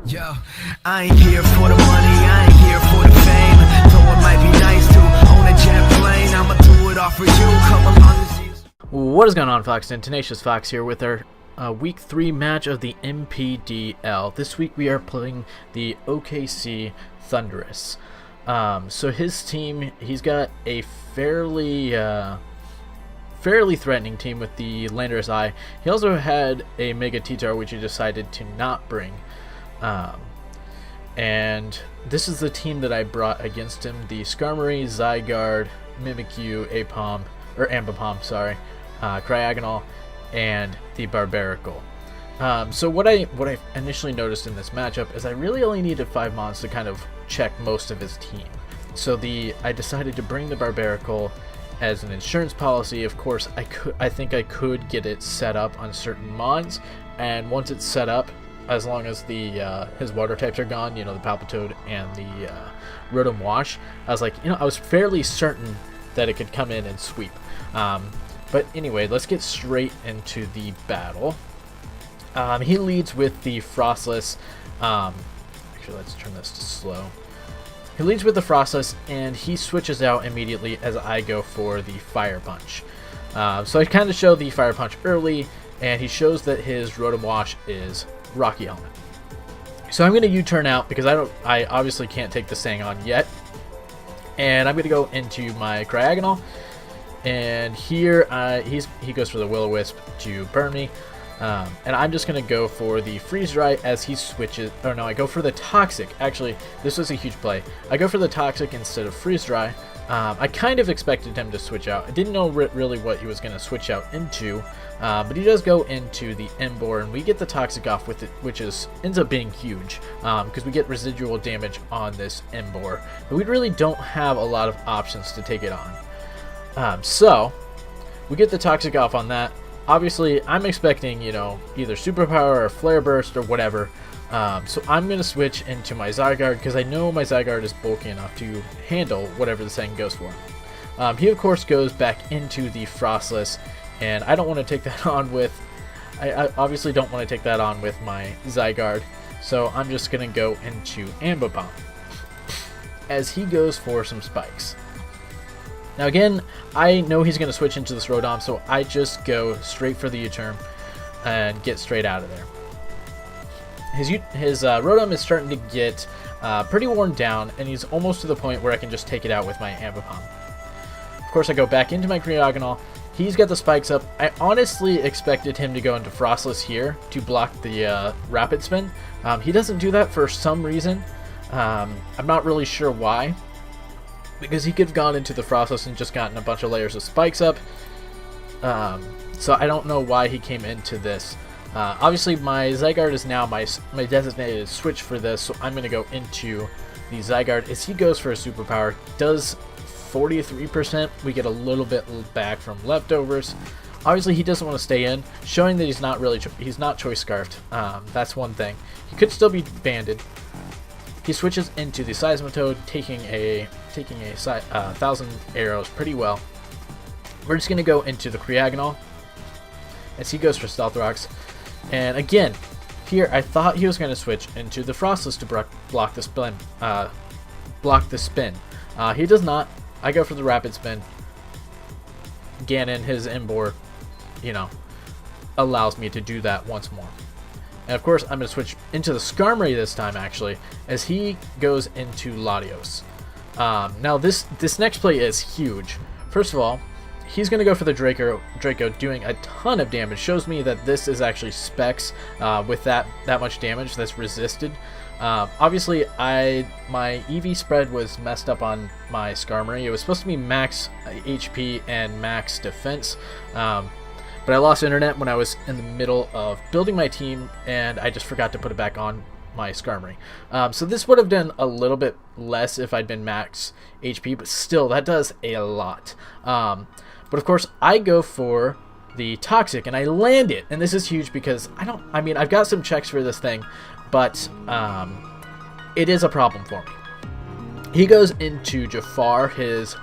Yo, I ain't here for the money, I ain't here for the fame. Though it might be nice to own a jet plane, I'ma do it all for you. Come along and see us. What is going on, Foxton? Tenacious Fox here with our Week 3 match of the NPDL. This week we are playing the OKC Thundurus. So his team, he's got a fairly threatening team with the Landorus Eye. He also had a Mega T-Tar, which he decided to not bring. And this is the team that I brought against him: the Skarmory, Zygarde, Mimikyu, Ambipom, sorry, Cryogonal, and the Barbaracle. So what I initially noticed in this matchup is I really only needed 5 mons to kind of check most of his team. So I decided to bring the Barbaracle as an insurance policy. Of course, I think I could get it set up on certain mons, and once it's set up, as long as his water types are gone, the Palpitoad and the Rotom Wash, I was like, I was fairly certain that it could come in and sweep. But anyway, let's get straight into the battle. He leads with the Frostless. Actually, let's turn this to slow. He leads with the Frostless, and he switches out immediately as I go for the Fire Punch. So I kind of show the Fire Punch early, and he shows that his Rotom Wash is Rocky Helmet. So I'm going to U-turn out because I obviously can't take the Sang on yet. And I'm going to go into my Cryogonal. And here he goes for the Will-O-Wisp to burn me. And I'm just going to go for the Freeze Dry as he switches. Oh no, I go for the Toxic. Actually, this was a huge play. I go for the Toxic instead of Freeze Dry. I kind of expected him to switch out. I didn't know really what he was going to switch out into. But he does go into the Emboar, and we get the Toxic off with it, which ends up being huge, because we get residual damage on this Emboar. But we really don't have a lot of options to take it on. So we get the Toxic off on that. Obviously, I'm expecting, either Superpower or Flare Burst or whatever. So I'm going to switch into my Zygarde because I know my Zygarde is bulky enough to handle whatever the Sang goes for. He, of course, goes back into the Frostless, and I don't want to take that on with... I obviously don't want to take that on with my Zygarde, so I'm just going to go into Ambipom as he goes for some Spikes. Now again, I know he's going to switch into this Rotom, so I just go straight for the U-turn and get straight out of there. His Rotom is starting to get pretty worn down, and he's almost to the point where I can just take it out with my Ambipom. Of course, I go back into my Cryogonal. He's got the Spikes up. I honestly expected him to go into Frostless here to block the Rapid Spin. He doesn't do that for some reason. I'm not really sure why, because he could have gone into the Frostless and just gotten a bunch of layers of Spikes up. So I don't know why he came into this. Obviously, my Zygarde is now my designated switch for this, so I'm going to go into the Zygarde. As he goes for a Superpower, does 43%. We get a little bit back from leftovers. Obviously, he doesn't want to stay in, showing that he's not Choice Scarfed. That's one thing. He could still be banded. He switches into the Seismitoad, taking a 1,000 arrows pretty well. We're just going to go into the Cryogonal as he goes for Stealth Rocks. And again, here I thought he was going to switch into the Frostless to block the spin. He does not. I go for the Rapid Spin. Ganon, his Emboar, allows me to do that once more. And of course, I'm going to switch into the Skarmory this time, actually, as he goes into Latios. Now, this next play is huge. First of all, he's going to go for the Draco, doing a ton of damage. Shows me that this is actually Specs with that much damage that's resisted. Obviously, my EV spread was messed up on my Skarmory. It was supposed to be max HP and max defense, but I lost internet when I was in the middle of building my team, and I just forgot to put it back on my Skarmory. So this would have done a little bit less if I'd been max HP, but still, that does a lot. But of course, I go for the Toxic, and I land it, and this is huge because I've got some checks for this thing, but it is a problem for me. He goes into Jafar, his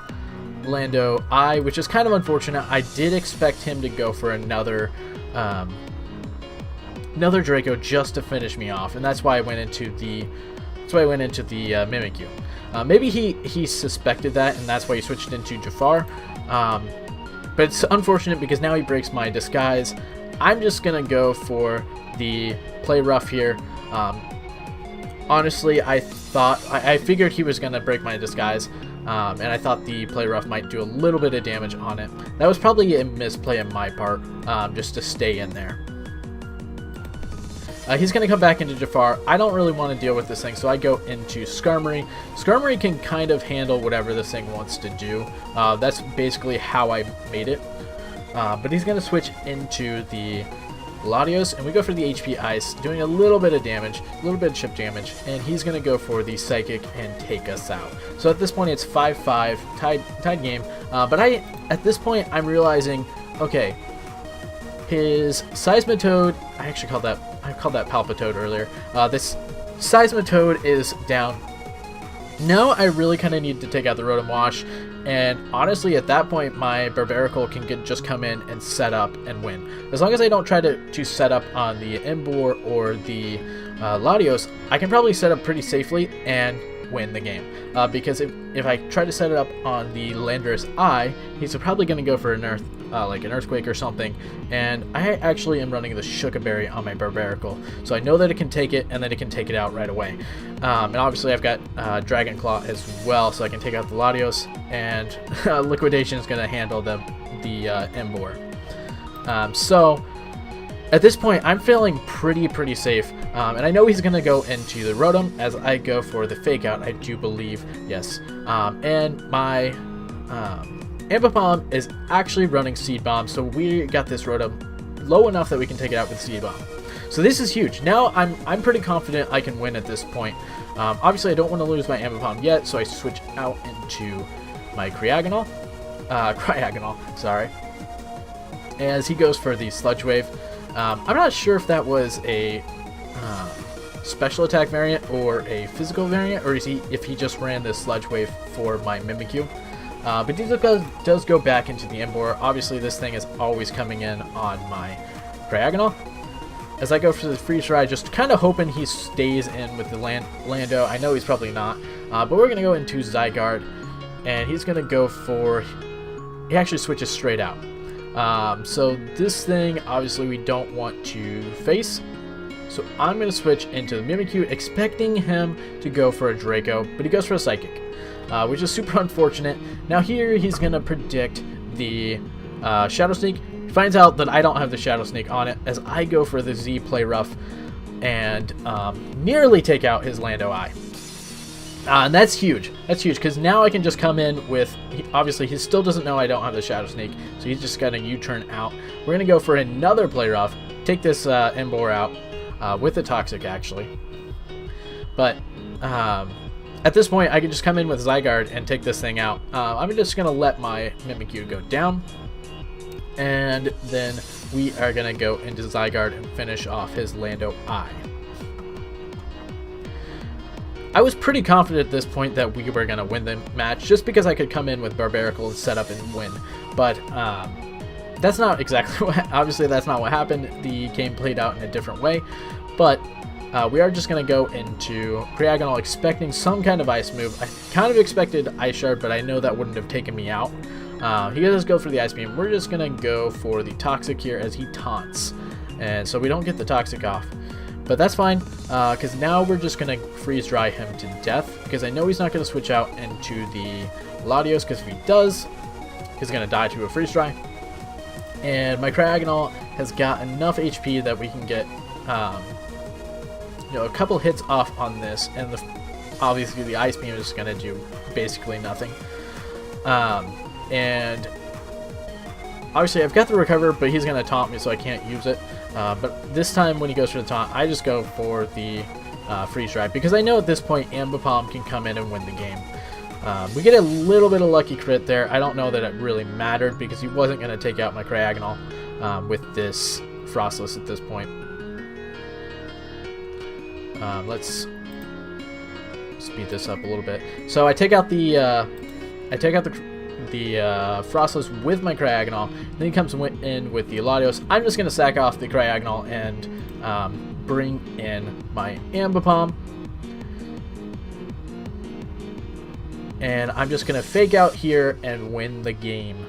Lando Eye, which is kind of unfortunate. I did expect him to go for another another Draco just to finish me off, and that's why I went into the Mimikyu. Maybe he suspected that, and that's why he switched into Jafar. But it's unfortunate because now he breaks my disguise. I'm just gonna go for the play rough here. Honestly, I figured he was gonna break my disguise, and I thought the play rough might do a little bit of damage on it. That was probably a misplay on my part, just to stay in there. He's going to come back into Jafar. I don't really want to deal with this thing, so I go into Skarmory. Skarmory can kind of handle whatever this thing wants to do. That's basically how I made it. But he's going to switch into the Latios, and we go for the HP Ice, doing a little bit of damage, a little bit of chip damage, and he's going to go for the Psychic and take us out. So at this point, it's 5-5, tied game. But at this point, I'm realizing, okay, his Seismitoad, I called that Palpitoad earlier. This Seismitoad is down. Now I really kind of need to take out the Rotom Wash, and honestly at that point my Barbaracle can just come in and set up and win. As long as I don't try to set up on the Emboar or the Latios, I can probably set up pretty safely and win the game. Because if I try to set it up on the Landorus Eye, he's probably going to go for an Earth, like an Earthquake or something, and I actually am running the Shuka-Berry on my Barbaracle, so I know that it can take it and that it can take it out right away. And obviously I've got Dragon Claw as well, so I can take out the Latios, and Liquidation is going to handle the Emboar. So at this point I'm feeling pretty safe, and I know he's going to go into the Rotom as I go for the Fake Out, I do believe, yes. And my Ambipom is actually running Seed Bomb, so we got this Rotom low enough that we can take it out with Seed Bomb. So this is huge. Now I'm pretty confident I can win at this point. Obviously I don't want to lose my Ambipom yet, so I switch out into my Cryogonal, sorry, as he goes for the Sludge Wave. I'm not sure if that was a special attack variant or a physical variant, or if he just ran the Sludge Wave for my Mimikyu. But he does go back into the Emboar. Obviously this thing is always coming in on my Cryogonal. As I go for the Freeze Dry, just kind of hoping he stays in with the Lando. I know he's probably not, but we're going to go into Zygarde, and he's going to go for... He actually switches straight out. So this thing, obviously we don't want to face. So I'm going to switch into the Mimikyu, expecting him to go for a Draco, but he goes for a Psychic, which is super unfortunate. Now here he's going to predict the Shadow Sneak. He finds out that I don't have the Shadow Sneak on it as I go for the Z Play Rough and nearly take out his Lando Eye. And that's huge. That's huge because now I can just come in with... Obviously, he still doesn't know I don't have the Shadow Sneak, so he's just got a U-turn out. We're going to go for another Play Rough, take this Emboar out with the Toxic, actually. But at this point, I can just come in with Zygarde and take this thing out. I'm just going to let my Mimikyu go down. And then we are going to go into Zygarde and finish off his Lando Eye. I was pretty confident at this point that we were going to win the match just because I could come in with Barbaracle and set up and win. But that's not exactly what... Obviously, that's not what happened. The game played out in a different way. But we are just going to go into Cryogonal expecting some kind of Ice move. I kind of expected Ice Shard, but I know that wouldn't have taken me out. He does go for the Ice Beam. We're just going to go for the Toxic here as he taunts. And so we don't get the Toxic off. But that's fine, because now we're just going to Freeze Dry him to death, because I know he's not going to switch out into the Latios, because if he does, he's going to die to a Freeze Dry. And my Cryogonal has got enough HP that we can get a couple hits off on this, and obviously the Ice Beam is going to do basically nothing. And obviously I've got the Recover, but he's going to taunt me, so I can't use it. But this time when he goes for the taunt, I just go for the Freeze Dry, because I know at this point Ambipom can come in and win the game. We get a little bit of lucky crit there. I don't know that it really mattered, because he wasn't going to take out my Cryogonal with this Frostless at this point. Let's speed this up a little bit. So I take out the the Frostless with my Cryogonal. Then he comes in with the Latios. I'm just going to sack off the Cryogonal and bring in my Ambipom. And I'm just going to fake out here and win the game.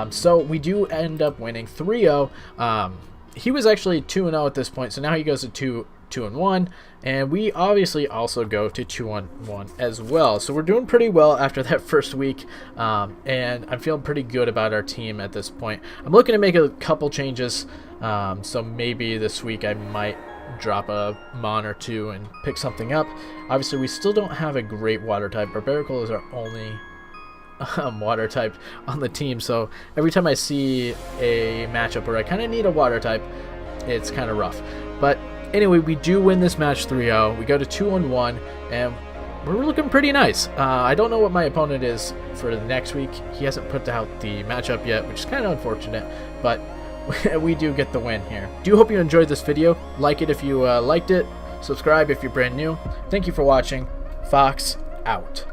So we do end up winning 3-0. He was actually 2-0 at this point, so now he goes to 2-1, and we obviously also go to 2-1 as well. So we're doing pretty well after that first week, and I'm feeling pretty good about our team at this point. I'm looking to make a couple changes, so maybe this week I might drop a Mon or two and pick something up. Obviously, we still don't have a great water type. Barbaracle is our only water type on the team, so every time I see a matchup where I kind of need a water type, it's kind of rough. But anyway, we do win this match 3-0. We go to 2-1, and we're looking pretty nice. I don't know what my opponent is for the next week. He hasn't put out the matchup yet, which is kind of unfortunate, but we do get the win here. Do hope you enjoyed this video. Like it if you liked it. Subscribe if you're brand new. Thank you for watching. Fox out.